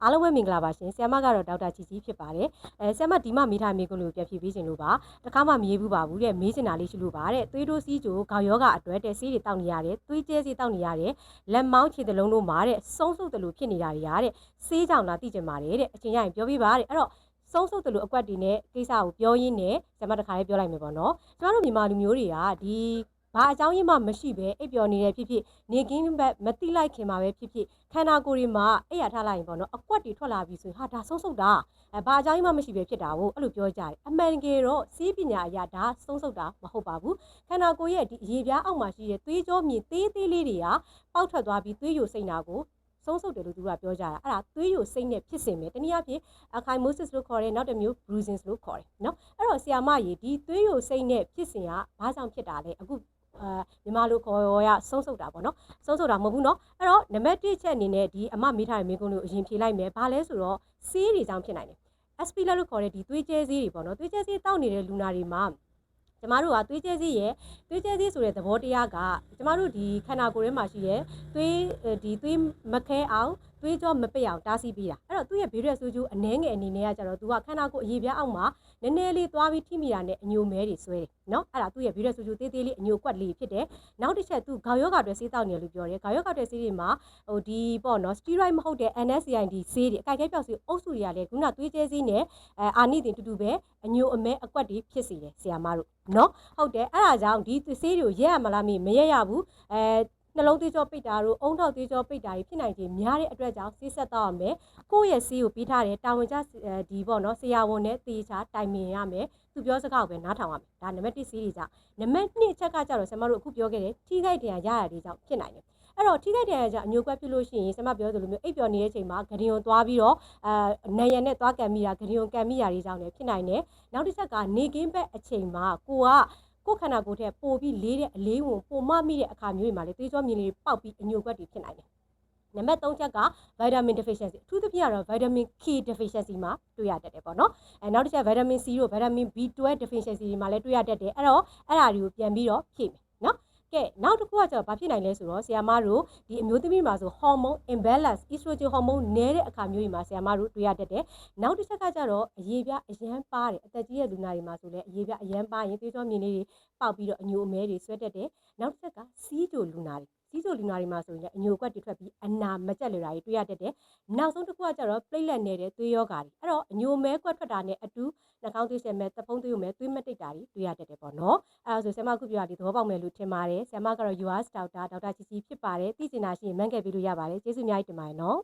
အားလုံးပဲမင်္ဂလာပါရှင်ဆရာမကတော့ဒေါက်တာချီချီဖြစ်ပါတယ်ဆရာမဒီမှမိထားမိကုလို့ပြန်ဖြေပေးခြင်းလို့ပါတခါမှမရေးဘူးပါဘူးတဲ့မေးချင်တာလေးရှိလို့ပါတဲ့သွေးတိုးစီးကြိုခေါင်းယောဂအတွက်တဲ့ဆေးတွေတောက်နေရတယ်သွေးကျဲဆေးတောက်နေရတယ်လက်မောင်းခြေသလုံးတို့မှာတဲ့ဆုံးဆုပ်တယ်လို့ဖြစ်နေတာတွေရတဲ့ဆေးကြောင့်လားသိချင်ပါတယ်တဲ့အချိန်ရရင်ပြောပြပါတဲ့အဲ့တော့ဆုံးဆုပ်တယ်လို့အကွက်တွေနဲ့ကိစ္စကိုပြောရင်းနဲ့ဆရာမတခါလေးပြောလိုက်မယ်ပေါ့နော်ကျမတို့မြန်မာလူမျိုးတွေကဒီဘာအကြောင်းရင်းမှမရှိပဲအိပ်ပျော်နေတဲ့ဖြစ်ဖြစ်နေကင်းဘက်မတိလိုက်ခင်မှာပဲဖြစ်ဖြစ်ခန္ဓာကိုယ်တွေမှာအိပ်ရထားလိုက်ရင်ပေါ့နော်အကွက်တွေထွက်လာပြီဆိုရင်ဟာဒါဆုံးဆုပ်တာဘာအကြောင်းရင်းမှမရှိပဲဖြစ်တာကိုအဲ့လိုပြောကြတယ်အမှန်တကယ်တော့စီးပညာအရာဒါဆုံးဆုပ်တာမဟုတ်ပါဘူးခန္ဓာကိုယ်ရဲ့ဒီအရေပြားအောက်မှာရှိတဲ့သွေးကြောမြေသေးသေးလေးတွေကပေါက်ထွက်သွားပြီးသွေးယိုစိမ့်တာကိုဆုံးဆုပ်တယ်လို့သူကပြောကြတာအဲ့ဒါသွေးယိုစိမ့်တဲ့ဖြစ်စဉ်ပဲတနည်းအားဖြင့် Ecchymosis လို့ခေါ်တယ်နောက်တစ်မျိုး bruising လို့ခေါ်တယ်နော်အဲ့တော့ဆရာမကြီးဒီသွေးယိုစိမ့်တဲ့ဖြစ်စဉ်ကဘာကြောင့်ဖြစ်တာလဲအခုမြန်မာလိုခေါ်ရဆုံးဆုပ်တာပေါ့နော်ဆုံးဆုပ်တာမဟုတ်ဘူးနော်အဲ့တော့နံပါတ်1ချက်အနေနဲ့ဒီအမမေးထားတဲ့မိကုန်းလို့အရင်ဖြေလိုက်မယ်ဘာလဲဆိုတော့ဆေးတွေကြောင့်ဖြစ်နိုင်တယ် aspirin လို့ခေါ်တဲ့ဒီသွေးကျဲဆေးတွေပေါ့နော်သွေးကျဲဆေးတောက်နေတဲ့လူနာတွေမှာကျမတို့ကသွေးကျဲဆေးရဲ့သွေးကျဲဆေးဆိုတဲ့သဘောတရားကကျမတို့ဒီခန္ဓာကိုယ်ထဲမှာရှိတဲ့သွေးမခဲအောင်သွေးကြောမပိတ်အောင်တားဆီးပေးတာအဲ့တော့သူ့ရဲ့ဗီရက်ဆိုးကျိုးအနှဲငယ်အနေနဲ့ကကြတော့သူကခန္ဓာကိုယ်အရေပြားအောက်မှာနည်းနည်းလေးသွားပြီးထိမိတာနဲ့အညိုမဲတွေဆွဲတယ်နော်အဲ့ဒါသူ့ရဲ့ဗီရက်ဆိုးကျိုးသေးသေးလေးအညိုကွက်လေးဖြစ်တယ်နောက်တစ်ချက်သူခေါင်းယောဂအတွက်ဆေးတောက်နေတယ်လို့ပြောတယ်ခေါင်းယောဂအတွက်ဆေးတွေမှာဒီပေါ့နော်စတီရိုက်မဟုတ်တဲ့ NSAID ဆေးတွေအကြိုက်ခဲပြောက်ဆေးအုပ်စုတွေကလည်းခုနသွေးကျဲဆေးနဲ့အာနိသင်တူတူပဲအညိုအမဲအကွက်တွေဖြစ်စေတယ်ဆရာမတို့နော်ဟုတ်တယ်အဲ့ဒါကြောင့်ဒီဆေးတွေကိုရက်ရမလားမရက်ရဘူးနှလုံးသွေးကြောပိတ်တာတို့အုံထောက်သွေးကြောပိတ်တာတွေဖြစ်နိုင်ခြင်းများတဲ့အတွက်ကြောင့်ဆေးဆက်တော့ရမယ်ကိုယ့်ရဲ့ဆေးကိုပေးထားတယ်တာဝန်ကျဒီပေါ့နော်ဆရာဝန်နဲ့တေချာတိုင်ပင်ရမယ်သူပြောစကားကိုပဲနားထောင်ရမယ်ဒါနံပါတ်1ဆေးတွေကြောင့်နံပါတ်2အချက်ကကြတော့ဆရာမတို့အခုပြောခဲ့တယ်ထိခိုက်တရားရရတဲ့ကြောင့်ဖြစ်နိုင်တယ်အဲ့တော့ထိခိုက်တရားကြောင့်အညိုကွက်ဖြစ်လို့ရှိရင်ဆရာမပြောသလိုမျိုးအိပ်ပျော်နေတဲ့အချိန်မှာဂဒင်ကိုသွားပြီးတော့နံရံနဲ့သွားကန်မိတာဂဒင်ကိုကန်မိတာတွေကြောင့်လည်းဖြစ်နိုင်တယ်နောက်တစ်ချက်ကနေကင်းဘက်အချိန်မှာကိုခန္ဓာကိုယ်ထဲပို့ပြီးလေးတဲ့အလေးဝင်ပို့မမိတဲ့အခါမျိုးတွေမှာလေသွေးကြောမြင်လေးပေါက်ပြီးအညိုကွက်တွေဖြစ်နိုင်တယ်နံပါတ်3ချက်က vitamin deficiency အထူးသဖြင့်ကတော့ vitamin K deficiency မှာတွေ့ရတတ်တယ်ပေါ့နော်နောက်တစ်ချက် vitamin C တို့ vitamin B12 deficiency တွေမှာလည်းတွေ့ရတတ်တယ်အဲ့တော့အဲ့ဒါတွေကိုပြန်ပြီးတော့ဖြည့်မယ်နော်ကဲနောက်တစ်ခုကကျတော့ဘာဖြစ်နိုင်လဲဆိုတော့ဆရာမတို့ဒီအမျိုးသမီးမှာဆို hormone imbalance estrogen hormone နည်းတဲ့အခါမျိုးတွေမှာဆရာမတို့တွေ့ရတတ်တယ်နောက်တစ်ချက်ကကျတော့အရေပြားအရန်ပါတယ်အသက်ကြီးတဲ့လူနာတွေမှာဆိုလည်းအရေပြားအရန်ပါရင်သွေးကြောမြင်လေးတွေပေါက်ပြီးတော့အညိုအမဲတွေဆွဲတတ်တယ်နောက်တစ်ချက်ကစီးကြိုလူနာတွေစီးကြိုလူနာတွေမှာဆိုရင်အညိုကွက်တွေထွက်ပြီးအနာမကျက်လွယ်တာတွေတွေ့ရတတ်တယ်နောက်ဆုံးတစ်ခုကကျတော့ပလိတ်လက်နေတဲ့သွေးယောဂါတွေအဲ့တော့အညိုမဲကွက်ထွက်တာနဲ့အတူနှာခေါင်းသွေးဆက်မဲတဖုံးသွေးမဲသွေးမတိတ်တာတွေတွေ့ရတတ်တယ်ပေါ့နော်အဲ့ဒါဆိုဆရာမအခုပြောတာဒီသဘောပေါက်မယ်လို့ထင်ပါတယ်ဆရာမကတော့ US ဒေါက်တာချီချီဖြစ်ပါတယ်သိချင်တာရှိရင်မှန်းခဲ့ပြီးလို့ရပါတယ်ကျေးဇူးအများကြီးတင်ပါတယ်နော်